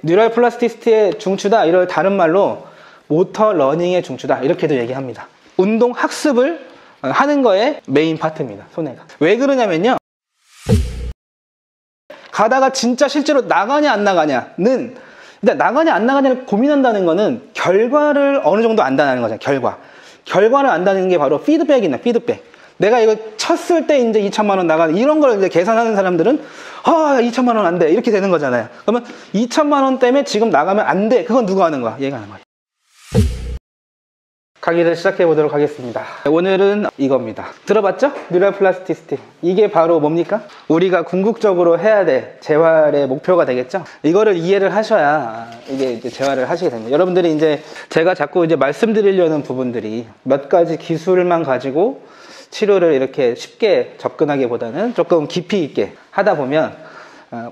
뉴럴 플라스티시티의 중추다, 이걸 다른 말로 모터 러닝의 중추다, 이렇게도 얘기합니다. 운동 학습을 하는 거에 메인 파트입니다, 손해가. 왜 그러냐면요, 가다가 진짜 실제로 나가냐 안 나가냐는, 일단 나가냐 안 나가냐를 고민한다는 거는 결과를 어느 정도 안다는 거잖아요. 결과를 안다는 게 바로 피드백이나 피드백. 내가 이거 쳤을 때 이제 2천만 원 나가는, 이런 걸 이제 계산하는 사람들은 2천만 원 안 돼, 이렇게 되는 거잖아요. 그러면 2천만 원 때문에 지금 나가면 안 돼, 그건 누가 하는 거야? 얘가 하는 거야. 강의를 시작해 보도록 하겠습니다. 오늘은 이겁니다. 들어봤죠? 뉴럴 플라스티시티. 이게 바로 뭡니까? 우리가 궁극적으로 해야 될 재활의 목표가 되겠죠? 이거를 이해를 하셔야 이게 이제 재활을 하시게 됩니다. 여러분들이 이제 제가 자꾸 이제 말씀드리려는 부분들이 몇 가지 기술만 가지고 치료를 이렇게 쉽게 접근하기보다는 조금 깊이 있게 하다 보면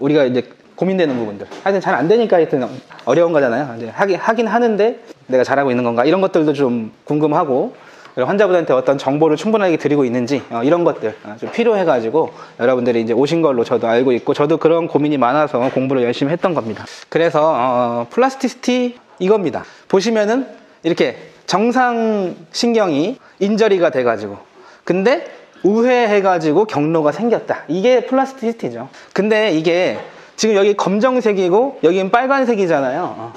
우리가 이제 고민되는 부분들, 하여튼 잘 안 되니까 하여튼 어려운 거잖아요. 이제 하긴 하는데 내가 잘하고 있는 건가, 이런 것들도 좀 궁금하고, 환자분한테 어떤 정보를 충분하게 드리고 있는지, 이런 것들 좀 필요해가지고 여러분들이 이제 오신 걸로 저도 알고 있고, 저도 그런 고민이 많아서 공부를 열심히 했던 겁니다. 그래서 플라스티시티 이겁니다. 보시면은 이렇게 정상 신경이 인저리가 돼가지고, 근데 우회해가지고 경로가 생겼다. 이게 플라스티시티죠. 근데 이게 지금 여기 검정색이고 여기는 빨간색이잖아요.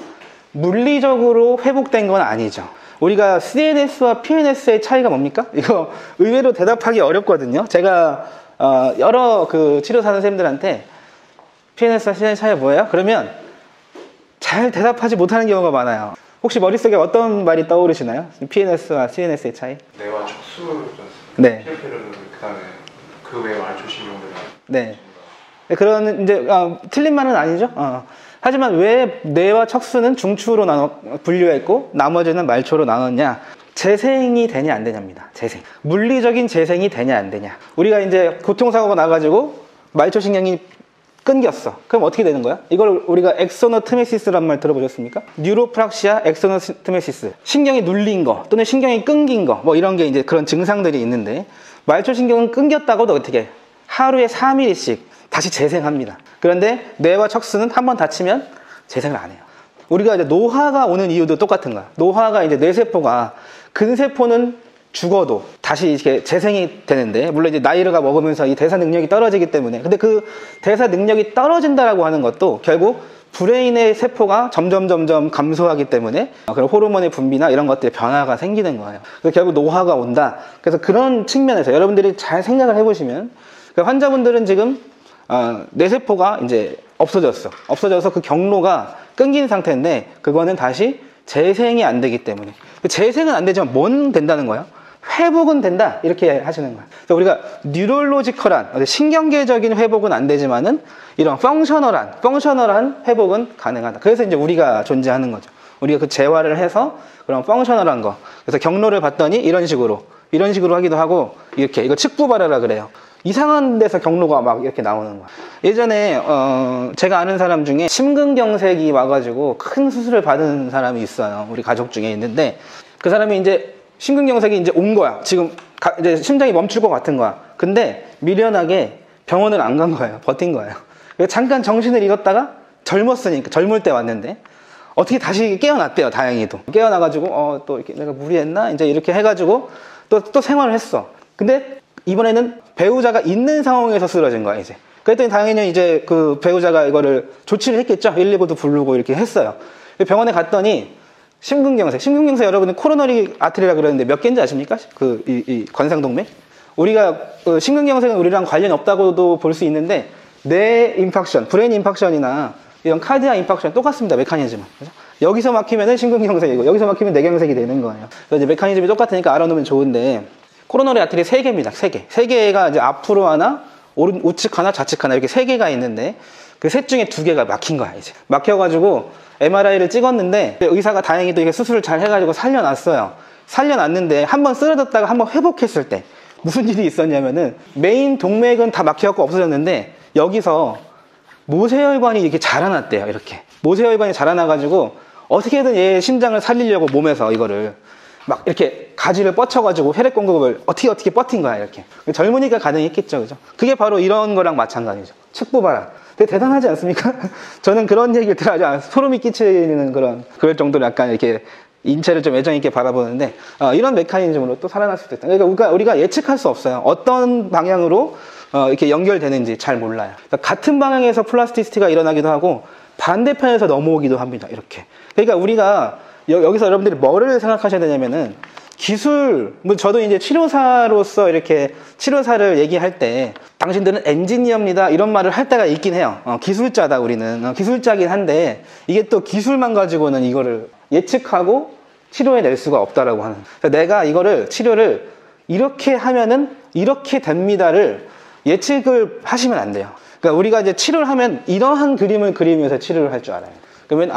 물리적으로 회복된 건 아니죠. 우리가 CNS와 PNS의 차이가 뭡니까? 이거 의외로 대답하기 어렵거든요. 제가 여러 그 치료사 선생님들한테 PNS와 CNS 차이가 뭐예요? 그러면 잘 대답하지 못하는 경우가 많아요. 혹시 머릿속에 어떤 말이 떠오르시나요? PNS와 CNS의 차이? 뇌와 척수, 네. 그다음에 그 외 말초신경들. 네. 그런 이제 틀린 말은 아니죠. 하지만 왜 뇌와 척수는 중추로 분류했고 나머지는 말초로 나눴냐? 재생이 되냐 안 되냐입니다. 재생. 물리적인 재생이 되냐 안 되냐. 우리가 이제 교통사고가 나가지고 말초신경이 끊겼어. 그럼 어떻게 되는 거야? 이걸 우리가 엑소노트메시스란 말 들어보셨습니까? 뉴로프락시아 엑소노트메시스. 신경이 눌린 거 또는 신경이 끊긴 거, 뭐 이런 게 이제 그런 증상들이 있는데, 말초신경은 끊겼다고도 어떻게 하루에 3mm씩 다시 재생합니다. 그런데 뇌와 척수는 한번 다치면 재생을 안 해요. 우리가 이제 노화가 오는 이유도 똑같은 거야. 노화가 이제 뇌세포가, 근세포는 죽어도 다시 이렇게 재생이 되는데, 물론 이제 나이가 먹으면서 이 대사 능력이 떨어지기 때문에, 근데 그 대사 능력이 떨어진다라고 하는 것도 결국 브레인의 세포가 점점 감소하기 때문에 그런 호르몬의 분비나 이런 것들의 변화가 생기는 거예요. 그래서 결국 노화가 온다. 그래서 그런 측면에서 여러분들이 잘 생각을 해보시면, 환자분들은 지금 뇌세포가 이제 없어져서 그 경로가 끊긴 상태인데, 그거는 다시 재생이 안 되기 때문에, 재생은 안 되지만 뭔 된다는 거예요? 회복은 된다, 이렇게 하시는 거예요. 그래서 우리가 뉴럴로지컬한 신경계적인 회복은 안 되지만은 이런 펑셔널한 회복은 가능하다. 그래서 이제 우리가 존재하는 거죠. 우리가 그 재활을 해서 그런 펑셔널한 거, 그래서 경로를 봤더니 이런 식으로 하기도 하고, 이렇게 이거 측부발화라 그래요. 이상한 데서 경로가 막 이렇게 나오는 거야. 예전에 제가 아는 사람 중에 심근경색이 와가지고 큰 수술을 받은 사람이 있어요. 우리 가족 중에 있는데, 그 사람이 이제 심근경색이 이제 온 거야. 지금 이제 심장이 멈출 것 같은 거야. 근데 미련하게 병원을 안 간 거예요. 버틴 거예요. 잠깐 정신을 잃었다가 젊었으니까, 젊을 때 왔는데 어떻게 다시 깨어났대요. 다행히도 깨어나가지고 또 이렇게 내가 무리했나 이제 이렇게 해가지고 또 생활을 했어. 근데 이번에는 배우자가 있는 상황에서 쓰러진 거야, 이제. 그랬더니 당연히 이제 그 배우자가 이거를 조치를 했겠죠. 119도 부르고 이렇게 했어요. 병원에 갔더니 심근경색 여러분은 코로너리 아트리라 그러는데 몇 개인지 아십니까? 이 관상동맥? 우리가 심근경색은 우리랑 관련이 없다고도 볼 수 있는데, 뇌 임팍션, 브레인 임팍션이나 이런 카디아 임팍션 똑같습니다. 메커니즘은. 그죠? 여기서 막히면은 심근경색이고 여기서 막히면 뇌경색이 되는 거예요. 그래서 이제 메커니즘이 똑같으니까 알아놓으면 좋은데, 코로너리 아트리 3개입니다. 3개. 3개가 이제 앞으로 하나, 우측 하나, 좌측 하나, 이렇게 3개가 있는데, 그 셋 중에 2개가 막힌 거야, 이제. 막혀가지고 MRI를 찍었는데, 의사가 다행히도 이게 수술을 잘 해가지고 살려놨어요. 살려놨는데, 한번 쓰러졌다가 한번 회복했을 때, 무슨 일이 있었냐면은, 메인 동맥은 다 막혀갖고 없어졌는데, 여기서 모세혈관이 이렇게 자라났대요, 이렇게. 모세혈관이 자라나가지고, 어떻게든 얘 심장을 살리려고 몸에서 이거를 막 이렇게 가지를 뻗쳐가지고 혈액 공급을 어떻게 버틴 거야, 이렇게. 젊으니까 가능했겠죠, 그죠? 그게 바로 이런 거랑 마찬가지죠. 측부발화. 그게 대단하지 않습니까? 저는 그런 얘기를 들어 아주 소름이 끼치는 그럴 정도로 약간 이렇게 인체를 좀 애정 있게 바라보는데, 이런 메커니즘으로 또 살아날 수도 있다. 그러니까 우리가 예측할 수 없어요. 어떤 방향으로 이렇게 연결되는지 잘 몰라요. 그러니까 같은 방향에서 플라스티시티가 일어나기도 하고 반대편에서 넘어오기도 합니다. 이렇게. 그러니까 우리가 여기서 여러분들이 뭐를 생각하셔야 되냐면은, 기술, 뭐 저도 이제 치료사로서 이렇게 치료사를 얘기할 때 당신들은 엔지니어입니다 이런 말을 할 때가 있긴 해요. 기술자다 우리는. 기술자긴 한데 이게 또 기술만 가지고는 이거를 예측하고 치료해낼 수가 없다라고 하는. 내가 이거를 치료를 이렇게 하면은 이렇게 됩니다를 예측을 하시면 안 돼요. 그러니까 우리가 이제 치료를 하면 이러한 그림을 그리면서 치료를 할 줄 알아요. 그러면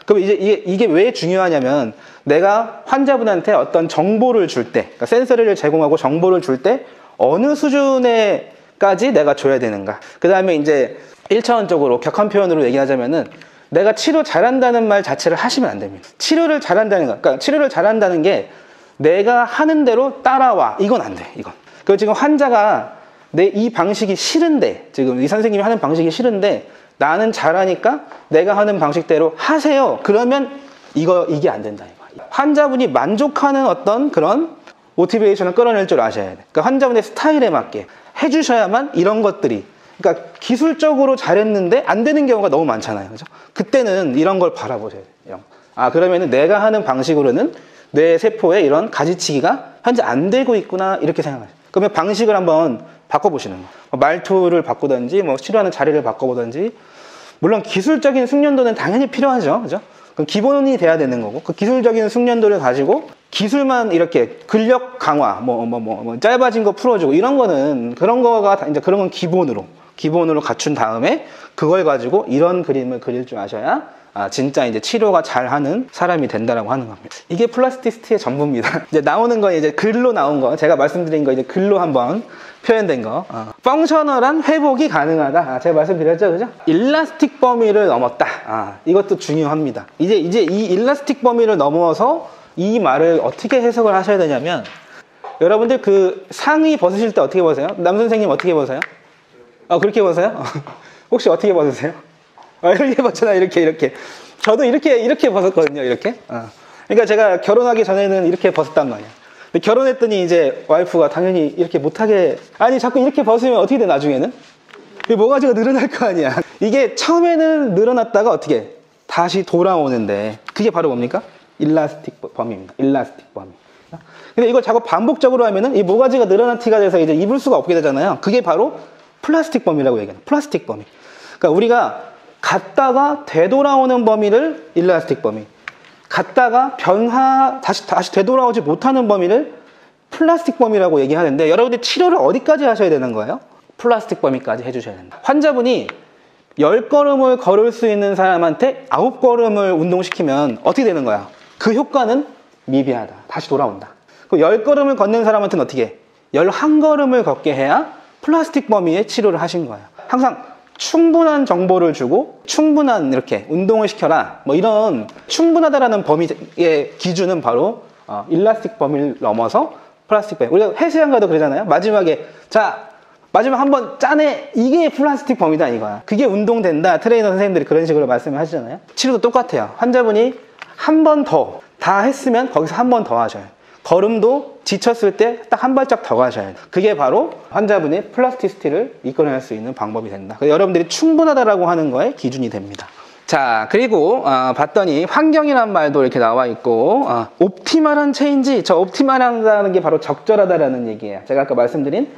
그럼 이제 이게 왜 중요하냐면, 내가 환자분한테 어떤 정보를 줄 때, 그러니까 센서리를 제공하고 정보를 줄 때 어느 수준에까지 내가 줘야 되는가. 그 다음에 이제 1차원적으로 격한 표현으로 얘기하자면은, 내가 치료 잘한다는 말 자체를 하시면 안 됩니다. 치료를 잘한다는 거, 그러니까 치료를 잘한다는 게 내가 하는 대로 따라와, 이건 안 돼. 이건. 그리고 지금 환자가 내 이 방식이 싫은데, 지금 이 선생님이 하는 방식이 싫은데 나는 잘하니까 내가 하는 방식대로 하세요. 그러면 이게 안 된다. 이거. 환자분이 만족하는 어떤 그런 모티베이션을 끌어낼 줄 아셔야 돼. 그러니까 환자분의 스타일에 맞게 해주셔야만 이런 것들이, 그러니까 기술적으로 잘했는데 안 되는 경우가 너무 많잖아요. 그죠? 그때는 이런 걸 바라보셔야 돼요. 그러면은 내가 하는 방식으로는 뇌 세포에 이런 가지치기가 현재 안 되고 있구나, 이렇게 생각하세요. 그러면 방식을 한번 바꿔보시는 거. 말투를 바꾸든지, 뭐 치료하는 자리를 바꿔보든지. 물론 기술적인 숙련도는 당연히 필요하죠. 그죠? 그럼 기본이 돼야 되는 거고, 그 기술적인 숙련도를 가지고 기술만 이렇게 근력 강화, 짧아진 거 풀어주고 이런 거는, 그런 거가 이제 그런 건 기본으로 갖춘 다음에 그걸 가지고 이런 그림을 그릴 줄 아셔야 진짜 이제 치료가 잘하는 사람이 된다라고 하는 겁니다. 이게 플라스티시티의 전부입니다. 이제 나오는 거, 이제 글로 나온 거, 제가 말씀드린 거 이제 글로 한번 표현된 거. 펑셔널한 회복이 가능하다. 제가 말씀드렸죠, 그죠? 일라스틱 범위를 넘었다. 이것도 중요합니다. 이제 이 일라스틱 범위를 넘어서 이 말을 어떻게 해석을 하셔야 되냐면, 여러분들 그 상의 벗으실 때 어떻게 벗어요? 남 선생님 어떻게 벗어요? 그렇게 벗어요? 혹시 어떻게 벗으세요? 이렇게 벗잖아, 이렇게. 저도 이렇게 벗었거든요, 이렇게. 그러니까 제가 결혼하기 전에는 이렇게 벗었단 말이야. 근데 결혼했더니 이제 와이프가 당연히 이렇게 못하게, 자꾸 이렇게 벗으면 어떻게 돼, 나중에는? 모가지가 늘어날 거 아니야. 이게 처음에는 늘어났다가 어떻게 다시 돌아오는데, 그게 바로 뭡니까? 일라스틱 범위입니다. 일라스틱 범위. 근데 이걸 자꾸 반복적으로 하면은 이 모가지가 늘어난 티가 돼서 이제 입을 수가 없게 되잖아요. 그게 바로 플라스틱 범위라고 얘기해요. 플라스틱 범위. 그러니까 우리가 갔다가 되돌아오는 범위를 일라스틱 범위, 갔다가 다시 되돌아오지 못하는 범위를 플라스틱 범위라고 얘기하는데, 여러분들 치료를 어디까지 하셔야 되는 거예요? 플라스틱 범위까지 해주셔야 된다. 환자분이 10걸음을 걸을 수 있는 사람한테 9걸음을 운동시키면 어떻게 되는 거야? 그 효과는 미비하다. 다시 돌아온다. 그 10걸음을 걷는 사람한테는 어떻게? 11걸음을 걷게 해야 플라스틱 범위의 치료를 하신 거예요. 항상 충분한 정보를 주고 충분한 이렇게 운동을 시켜라, 이런 충분하다라는 범위의 기준은 바로 일라스틱 범위를 넘어서 플라스틱 범위. 우리가 헬스장 가도 그러잖아요. 마지막 한번 짜네, 이게 플라스틱 범위다 이거야. 그게 운동된다. 트레이너 선생님들이 그런 식으로 말씀을 하시잖아요. 치료도 똑같아요. 환자분이 한 번 더 다 했으면 거기서 한 번 더 하셔요. 걸음도 지쳤을 때 딱 한 발짝 더 가셔야 돼요. 그게 바로 환자분의 플라스티시티를 이끌어낼 수 있는 방법이 된다. 여러분들이 충분하다라고 하는 거에 기준이 됩니다. 자, 그리고 봤더니 환경이란 말도 이렇게 나와 있고, 옵티멀한 체인지, 저 옵티멀하다는 게 바로 적절하다라는 얘기예요. 제가 아까 말씀드린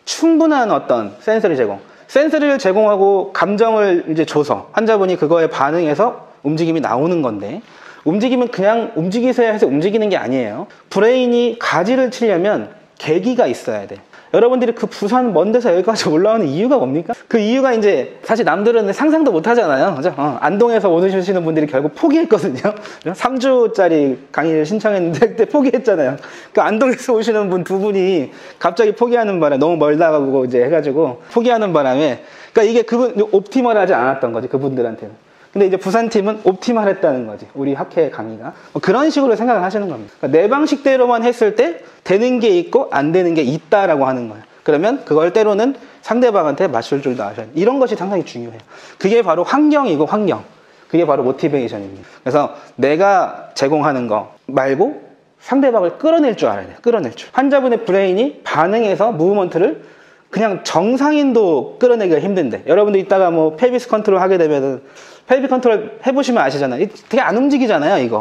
충분한 어떤 센서리를 제공하고 감정을 이제 줘서 환자분이 그거에 반응해서 움직임이 나오는 건데, 움직임은 그냥 움직이세요 해서 움직이는 게 아니에요. 브레인이 가지를 치려면 계기가 있어야 돼. 여러분들이 그 부산 먼 데서 여기까지 올라오는 이유가 뭡니까? 그 이유가 이제 사실 남들은 상상도 못 하잖아요. 그죠? 안동에서 오시는 분들이 결국 포기했거든요. 3주짜리 강의를 신청했는데 그때 포기했잖아요. 그 안동에서 오시는 분 두 분이 갑자기 포기하는 바람에, 너무 멀다고 이제 해가지고 포기하는 바람에, 그러니까 이게 옵티멀하지 않았던 거지, 그분들한테는. 근데 이제 부산팀은 옵티멀했다는 거지, 우리 학회 강의가. 그런 식으로 생각을 하시는 겁니다. 그러니까 내 방식대로만 했을 때 되는 게 있고 안 되는 게 있다라고 하는 거예요. 그러면 그걸 때로는 상대방한테 맞출 줄도 아셔야 돼요. 이런 것이 상당히 중요해요. 그게 바로 환경이고 환경. 그게 바로 모티베이션입니다. 그래서 내가 제공하는 거 말고 상대방을 끌어낼 줄 알아야 돼요. 끌어낼 줄. 환자분의 브레인이 반응해서 무브먼트를 그냥 정상인도 끌어내기가 힘든데, 여러분들 이따가 뭐 펠비스 컨트롤 하게 되면은 펠비스 컨트롤 해보시면 아시잖아요. 되게 안 움직이잖아요, 이거.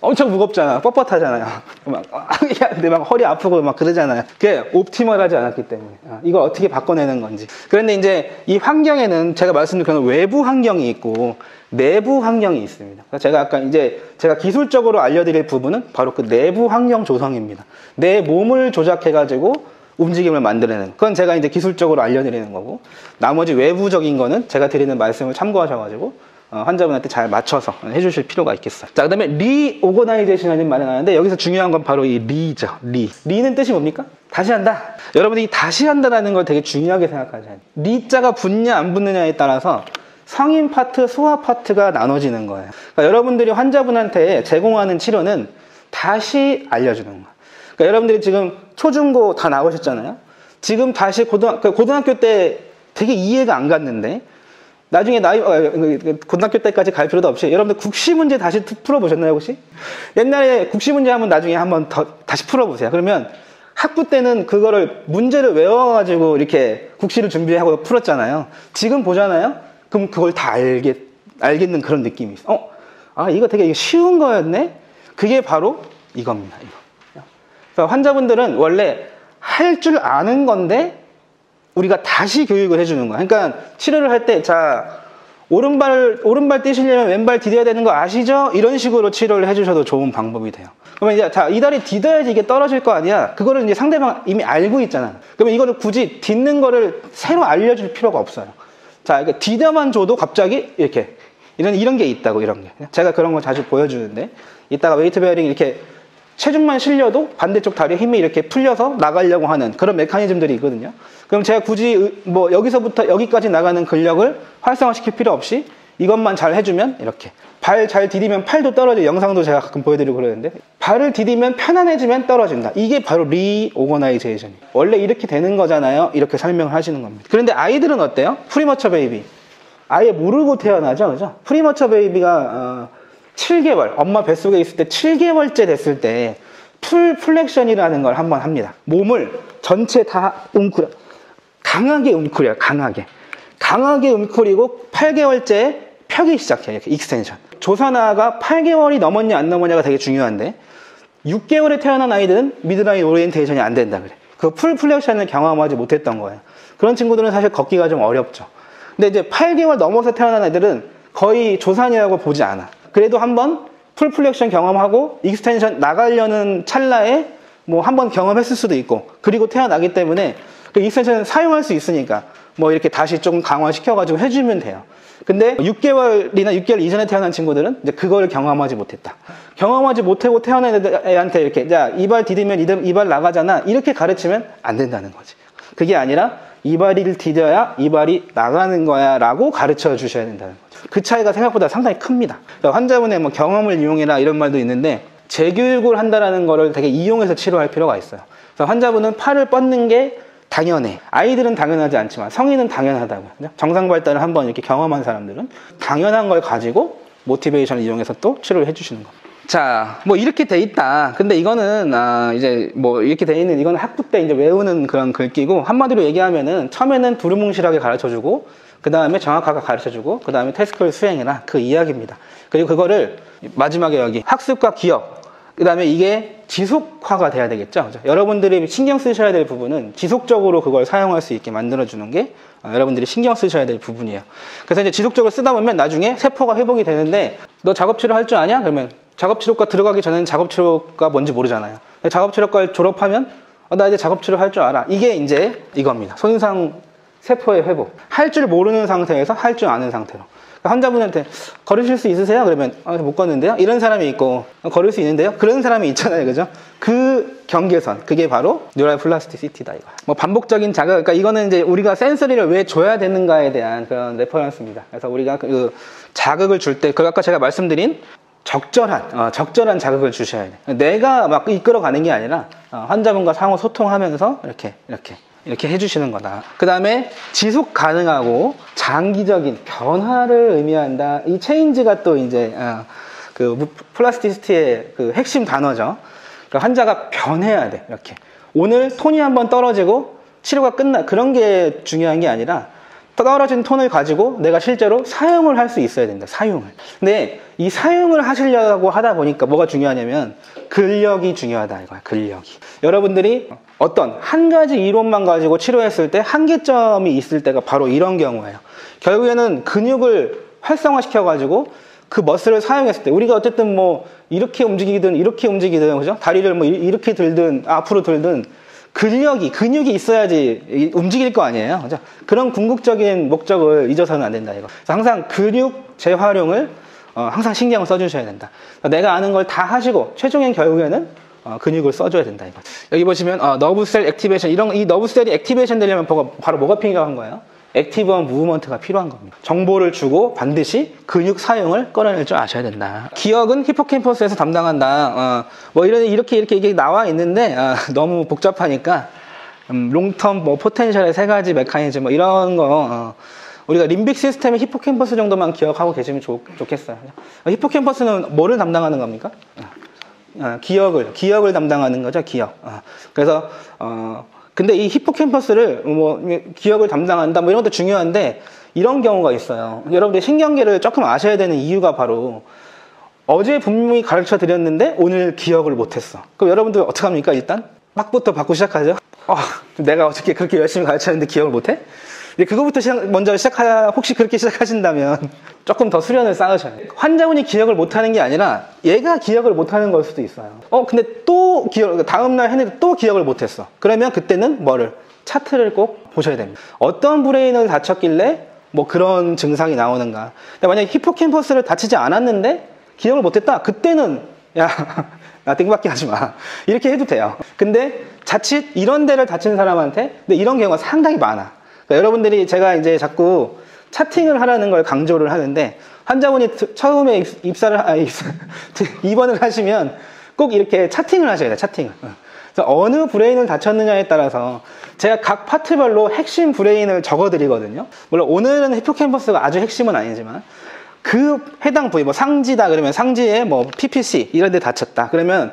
엄청 무겁잖아. 뻣뻣하잖아요. 근데 막 허리 아프고 막 그러잖아요. 그게 옵티멀하지 않았기 때문에. 이걸 어떻게 바꿔내는 건지. 그런데 이제 이 환경에는 제가 말씀드린 그런 외부 환경이 있고 내부 환경이 있습니다. 제가 아까 이제 제가 기술적으로 알려드릴 부분은 바로 그 내부 환경 조성입니다. 내 몸을 조작해가지고 움직임을 만들어내는. 그건 제가 이제 기술적으로 알려드리는 거고, 나머지 외부적인 거는 제가 드리는 말씀을 참고하셔가지고 환자분한테 잘 맞춰서 해주실 필요가 있겠어요. 자, 그 다음에 리오거나이제이션이라는 말이 나왔는데, 여기서 중요한 건 바로 이 리죠. 리는 뜻이 뭡니까? 다시 한다. 여러분들이 다시 한다라는 걸 되게 중요하게 생각하셔야 돼요. 리자가 붙냐 안 붙느냐에 따라서 성인 파트, 소아 파트가 나눠지는 거예요. 그러니까 여러분들이 환자분한테 제공하는 치료는 다시 알려주는 거예요. 그러니까 여러분들이 지금 초중고 다 나오셨잖아요. 지금 다시 고등학교 때 되게 이해가 안 갔는데, 나중에 고등학교 때까지 갈 필요도 없이 여러분들 국시 문제 다시 풀어보셨나요, 혹시? 옛날에 국시 문제 하면 나중에 한번 다시 풀어보세요. 그러면 학부 때는 그거를 문제를 외워가지고 이렇게 국시를 준비하고 풀었잖아요. 지금 보잖아요? 그럼 그걸 다 알겠는 그런 느낌이 있어. 이거 되게 쉬운 거였네? 그게 바로 이겁니다, 이거. 그래서 환자분들은 원래 할 줄 아는 건데, 우리가 다시 교육을 해주는 거야. 그러니까 치료를 할 때, 자, 오른발 뛰시려면 왼발 디뎌야 되는 거 아시죠? 이런 식으로 치료를 해주셔도 좋은 방법이 돼요. 그러면 이제, 자, 이 다리 디뎌야지 이게 떨어질 거 아니야? 그거를 이제 상대방 이미 알고 있잖아. 그러면 이거를 굳이 딛는 거를 새로 알려줄 필요가 없어요. 자, 그러니까 디뎌만 줘도 갑자기 이렇게, 이런 게 있다고, 이런 게. 제가 그런 거 자주 보여주는데, 이따가 웨이트 베어링 이렇게 체중만 실려도 반대쪽 다리에 힘이 이렇게 풀려서 나가려고 하는 그런 메커니즘들이 있거든요. 그럼 제가 굳이 뭐 여기서부터 여기까지 나가는 근력을 활성화시킬 필요 없이 이것만 잘 해주면 이렇게 발 잘 디디면 팔도 떨어져. 영상도 제가 가끔 보여드리고 그러는데, 발을 디디면 편안해지면 떨어진다. 이게 바로 리오거나이제이션이에요. 원래 이렇게 되는 거잖아요. 이렇게 설명을 하시는 겁니다. 그런데 아이들은 어때요? 프리머처 베이비 아예 모르고 태어나죠, 그죠? 프리머처 베이비가 7개월, 엄마 뱃속에 있을 때 7개월째 됐을 때 풀 플렉션이라는 걸 한번 합니다. 몸을 전체 다 웅크려, 강하게 웅크려요. 강하게 웅크리고 8개월째 펴기 시작해요. 이렇게 익스텐션. 조산아가 8개월이 넘었냐 안 넘었냐가 되게 중요한데, 6개월에 태어난 아이들은 미드라인 오리엔테이션이 안 된다 그래. 그 풀 플렉션을 경험하지 못했던 거예요. 그런 친구들은 사실 걷기가 좀 어렵죠. 근데 이제 8개월 넘어서 태어난 아이들은 거의 조산이라고 보지 않아. 그래도 한번 풀 플렉션 경험하고 익스텐션 나가려는 찰나에 뭐 한번 경험했을 수도 있고, 그리고 태어나기 때문에 그 익스텐션을 사용할 수 있으니까 뭐 이렇게 다시 조금 강화시켜가지고 해주면 돼요. 근데 6개월이나 6개월 이전에 태어난 친구들은 이제 그걸 경험하지 못했다. 경험하지 못하고 태어난 애한테 이렇게, 자, 이발 디디면 이발 나가잖아. 이렇게 가르치면 안 된다는 거지. 그게 아니라 이발을 디뎌야 이발이 나가는 거야 라고 가르쳐 주셔야 된다는 거죠. 그 차이가 생각보다 상당히 큽니다. 환자분의 뭐 경험을 이용해라 이런 말도 있는데, 재교육을 한다는 거를 되게 이용해서 치료할 필요가 있어요. 그래서 환자분은 팔을 뻗는 게 당연해. 아이들은 당연하지 않지만 성인은 당연하다고요. 정상 발달을 한번 이렇게 경험한 사람들은 당연한 걸 가지고 모티베이션을 이용해서 또 치료를 해주시는 겁니다. 자, 뭐 이렇게 돼 있다. 근데 이거는 이제 뭐 이렇게 돼 있는, 이건 학부 때 이제 외우는 그런 글귀고, 한마디로 얘기하면은 처음에는 두루뭉실하게 가르쳐주고, 그 다음에 정확하게 가르쳐주고, 그 다음에 태스크를 수행해라, 그 이야기입니다. 그리고 그거를 마지막에 여기 학습과 기억, 그 다음에 이게 지속화가 돼야 되겠죠. 그죠? 여러분들이 신경 쓰셔야 될 부분은 지속적으로 그걸 사용할 수 있게 만들어주는 게 여러분들이 신경 쓰셔야 될 부분이에요. 그래서 이제 지속적으로 쓰다 보면 나중에 세포가 회복이 되는데, 너 작업치료 할 줄 아냐? 그러면 작업치료과 들어가기 전에는 작업치료가 뭔지 모르잖아요. 작업치료과를 졸업하면 나 이제 작업치료 할 줄 알아. 이게 이제 이겁니다. 손상 세포의 회복. 할 줄 모르는 상태에서 할 줄 아는 상태로. 환자분한테 걸으실 수 있으세요? 그러면 못 걷는데요? 이런 사람이 있고, 걸을 수 있는데요? 그런 사람이 있잖아요. 그죠? 그 경계선, 그게 바로 뉴럴 플라스티시티다 이거. 뭐 반복적인 자극, 그러니까 이거는 이제 우리가 센서리를 왜 줘야 되는가에 대한 그런 레퍼런스입니다. 그래서 우리가 그 자극을 줄 때, 그 아까 제가 말씀드린 적절한 자극을 주셔야 돼요. 내가 막 이끌어가는 게 아니라 환자분과 상호 소통하면서 이렇게 이렇게 해주시는 거다. 그 다음에 지속 가능하고 장기적인 변화를 의미한다. 이 체인지가 또 이제 그 플라스티시티의 그 핵심 단어죠. 그러니까 환자가 변해야 돼. 이렇게 오늘 톤이 한번 떨어지고 치료가 끝나 그런 게 중요한 게 아니라 떨어진 톤을 가지고 내가 실제로 사용을 할 수 있어야 된다. 사용을. 근데 이 사용을 하시려고 하다 보니까 뭐가 중요하냐면 근력이 중요하다 이거야. 근력이. 여러분들이 어떤 한 가지 이론만 가지고 치료했을 때 한계점이 있을 때가 바로 이런 경우예요. 결국에는 근육을 활성화시켜 가지고 그 머슬을 사용했을 때 우리가 어쨌든 뭐 이렇게 움직이든 이렇게 움직이든 그죠? 다리를 뭐 이렇게 들든 앞으로 들든 근육이 있어야지 움직일 거 아니에요. 그죠? 그런 궁극적인 목적을 잊어서는 안 된다, 이거. 그래서 항상 근육 재활용을 항상 신경을 써주셔야 된다. 내가 아는 걸 다 하시고, 최종엔 결국에는 근육을 써줘야 된다, 이거. 여기 보시면, 너브셀 액티베이션, 이 너브셀이 액티베이션 되려면 바로 뭐가 필요한 거예요? 액티브한 무브먼트가 필요한 겁니다. 정보를 주고 반드시 근육 사용을 끌어낼 줄 아셔야 된다. 기억은 히포캠퍼스에서 담당한다. 뭐 이렇게 나와 있는데 너무 복잡하니까 롱텀 뭐 포텐셜의 세 가지 메커니즘 뭐 이런 거 우리가 림빅 시스템의 히포캠퍼스 정도만 기억하고 계시면 좋겠어요. 히포캠퍼스는 뭐를 담당하는 겁니까? 기억을 담당하는 거죠. 기억. 그래서 근데 이 히포캠퍼스를 뭐 기억을 담당한다 뭐 이런 것도 중요한데 이런 경우가 있어요. 여러분들 신경계를 조금 아셔야 되는 이유가 바로 어제 분명히 가르쳐 드렸는데 오늘 기억을 못했어. 그럼 여러분들 어떡합니까? 일단 막부터 받고 시작하죠. 내가 어떻게 그렇게 열심히 가르쳤는데 기억을 못해? 그거부터 먼저 혹시 그렇게 시작하신다면 조금 더 수련을 쌓으셔야 돼요. 환자분이 기억을 못하는 게 아니라 얘가 기억을 못하는 걸 수도 있어요. 근데 또 다음날 했는데 또 기억을 못했어. 그러면 그때는 차트를 꼭 보셔야 됩니다. 어떤 브레인을 다쳤길래 뭐 그런 증상이 나오는가. 근데 만약에 히포캠퍼스를 다치지 않았는데 기억을 못했다. 그때는 나 땡밖에 하지 마. 이렇게 해도 돼요. 근데 자칫 이런 데를 다친 사람한테 근데 이런 경우가 상당히 많아. 그러니까 여러분들이 제가 이제 자꾸 차팅을 하라는 걸 강조를 하는데 환자분이 처음에 입원을 하시면 꼭 이렇게 차팅을 하셔야 돼요. 차팅을. 그래서 어느 브레인을 다쳤느냐에 따라서 제가 각 파트별로 핵심 브레인을 적어드리거든요. 물론 오늘은 히포캠퍼스가 아주 핵심은 아니지만 그 해당 부위, 뭐 상지다 그러면 상지에 뭐 PPC 이런 데 다쳤다. 그러면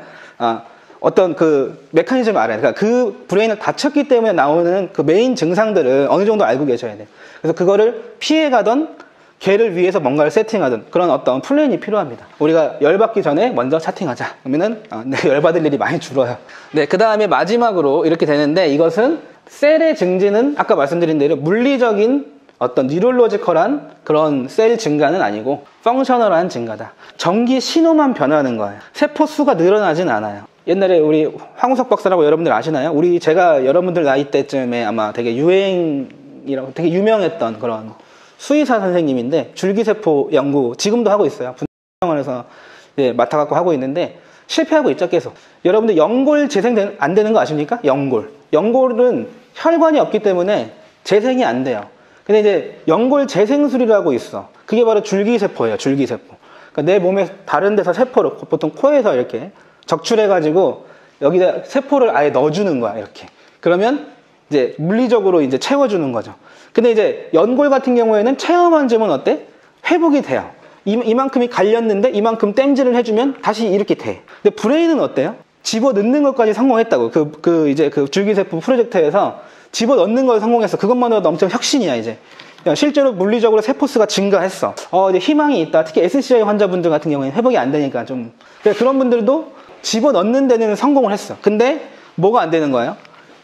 어떤 그 메커니즘을 알아야 돼요. 그러니까 그 브레인을 다쳤기 때문에 나오는 그 메인 증상들을 어느 정도 알고 계셔야 돼요. 그래서 그거를 피해가던 걔를 위해서 뭔가를 세팅하든 그런 어떤 플랜이 필요합니다. 우리가 열받기 전에 먼저 차팅하자. 그러면은 열받을 일이 많이 줄어요. 네, 그 다음에 마지막으로 이렇게 되는데 이것은 셀의 증진은 아까 말씀드린 대로 물리적인 어떤 뉴럴로지컬한 그런 셀 증가는 아니고 펑셔널한 증가다. 전기 신호만 변하는 거예요. 세포 수가 늘어나진 않아요. 옛날에 우리 황우석 박사라고 여러분들 아시나요? 제가 여러분들 나이 때쯤에 아마 되게 유행이라고 되게 유명했던 그런 수의사 선생님인데 줄기세포 연구 지금도 하고 있어요. 분당원에서 맡아갖고 하고 있는데 실패하고 있죠, 계속. 여러분들 연골 재생 안 되는 거 아십니까? 연골은 혈관이 없기 때문에 재생이 안 돼요. 근데 이제 연골 재생술이라고 있어. 그게 바로 줄기세포예요, 줄기세포. 그러니까 내 몸에 다른 데서 세포를 보통 코에서 이렇게 적출해가지고 여기다 세포를 아예 넣어주는 거야, 이렇게. 그러면 이제 물리적으로 이제 채워주는 거죠. 근데 이제 연골 같은 경우에는 체험한 점은 어때? 회복이 돼요. 이만큼이 갈렸는데 이만큼 땜질을 해주면 다시 이렇게 돼. 근데 브레인은 어때요? 집어 넣는 것까지 성공했다고. 이제 그 줄기세포 프로젝트에서 집어 넣는 걸 성공했어. 그것만으로도 엄청 혁신이야, 이제. 실제로 물리적으로 세포수가 증가했어. 이제 희망이 있다. 특히 SCI 환자분들 같은 경우에는 회복이 안 되니까 좀. 그런 분들도 집어 넣는 데는 성공을 했어. 근데 뭐가 안 되는 거예요?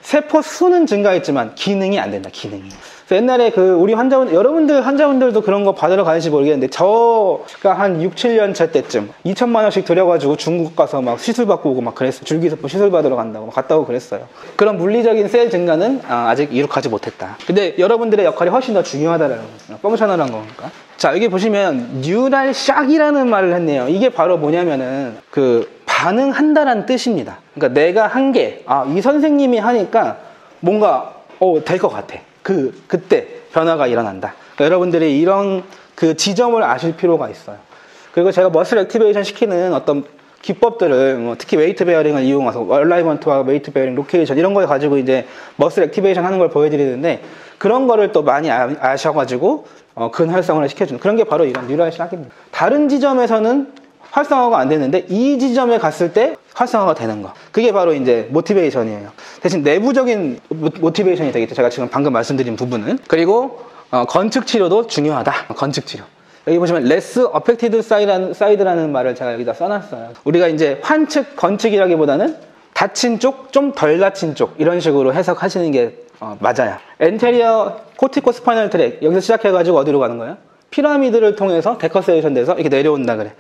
세포 수는 증가했지만 기능이 안 된다, 기능이. 그래서 옛날에 우리 여러분들 환자분들도 그런 거 받으러 가는지 모르겠는데, 저가 한 6, 7년 차 때쯤 2천만 원씩 들여가지고 중국 가서 막 시술 받고 오고 막 그랬어요. 줄기세포 시술 받으러 간다고 막 갔다 오고 그랬어요. 그런 물리적인 셀 증가는 아직 이룩하지 못했다. 근데 여러분들의 역할이 훨씬 더 중요하다라는 거예요. 펑셔널한 거니까. 자, 여기 보시면 뉴럴 샥이라는 말을 했네요. 이게 바로 뭐냐면은 반응한다라는 뜻입니다. 그러니까 내가 한 게, 이 선생님이 하니까 뭔가, 될 것 같아. 그때 변화가 일어난다. 그러니까 여러분들이 이런 그 지점을 아실 필요가 있어요. 그리고 제가 머슬 액티베이션 시키는 어떤 기법들을 뭐 특히 웨이트 베어링을 이용해서 얼라이먼트와 웨이트 베어링, 로케이션 이런 걸 가지고 이제 머슬 액티베이션 하는 걸 보여드리는데 그런 거를 또 많이 아셔가지고 근활성화를 시켜주는 그런 게 바로 이런 뉴럴 샥입니다. 다른 지점에서는 활성화가 안 되는데 이 지점에 갔을 때 활성화가 되는 거. 그게 바로 이제 모티베이션이에요. 대신 내부적인 모티베이션이 되겠죠. 제가 지금 방금 말씀드린 부분은. 그리고 건축 치료도 중요하다. 건축 치료. 여기 보시면 less affected side라는 말을 제가 여기다 써놨어요. 우리가 이제 환측, 건축이라기보다는 다친 쪽, 좀 덜 다친 쪽 이런 식으로 해석하시는 게 맞아요. 엔테리어 코티코 스파이널 트랙 여기서 시작해가지고 어디로 가는 거예요? 피라미드를 통해서 데커세이션 돼서 이렇게 내려온다 그래.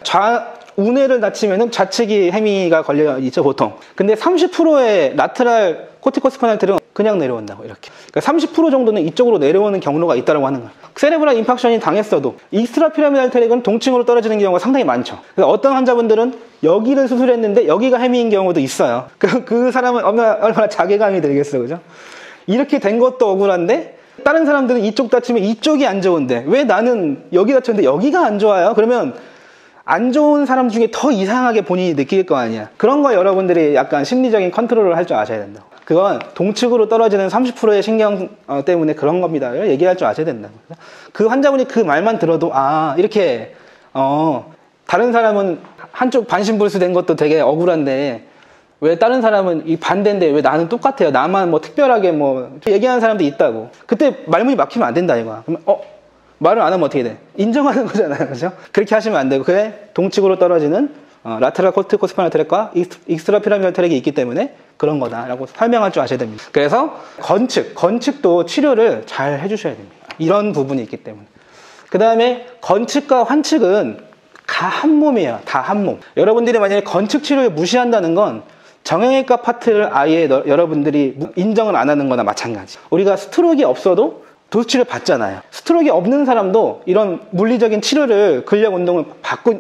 우뇌를 다치면은 좌측이 해미가 걸려 있죠 보통. 근데 30%의 라테랄 코티코스파이널 트랙은 그냥 내려온다고 이렇게. 그러니까 30% 정도는 이쪽으로 내려오는 경로가 있다고 하는 거예요. 세레브랄 임팍션이 당했어도 익스트라 피라미달 트랙은 동층으로 떨어지는 경우가 상당히 많죠. 그래서 어떤 환자분들은 여기를 수술했는데 여기가 해미인 경우도 있어요. 그 사람은 얼마나 자괴감이 들겠어, 그죠? 이렇게 된 것도 억울한데 다른 사람들은 이쪽 다치면 이쪽이 안 좋은데 왜 나는 여기 다쳤는데 여기가 안 좋아요? 그러면 안 좋은 사람 중에 더 이상하게 본인이 느낄 거 아니야. 그런 거 여러분들이 약간 심리적인 컨트롤을 할 줄 아셔야 된다고. 그건 동측으로 떨어지는 30%의 신경 때문에 그런 겁니다. 얘기할 줄 아셔야 된다고. 그 환자분이 그 말만 들어도 이렇게 다른 사람은 한쪽 반신불수된 것도 되게 억울한데 왜 다른 사람은 이 반대인데 왜 나는 똑같아요. 나만 뭐 특별하게 뭐 얘기하는 사람도 있다고. 그때 말문이 막히면 안 된다 이거야. 그러면 말을 안 하면 어떻게 돼? 인정하는 거잖아요. 그죠? 그렇게 하시면 안 되고 그래 동측으로 떨어지는 라테랄 코티코스파이널 트랙과 익스트라 피라미달 트랙이 있기 때문에 그런 거다라고 설명할 줄 아셔야 됩니다. 그래서 건축도 치료를 잘 해주셔야 됩니다. 이런 부분이 있기 때문에. 그 다음에 건축과 환측은 다 한 몸이에요. 다 한 몸. 여러분들이 만약에 건축 치료를 무시한다는 건 정형외과 파트를 아예 여러분들이 인정을 안 하는 거나 마찬가지. 우리가 스트로크가 없어도 도수치료 받잖아요. 스트로크가 없는 사람도 이런 물리적인 치료를 근력 운동을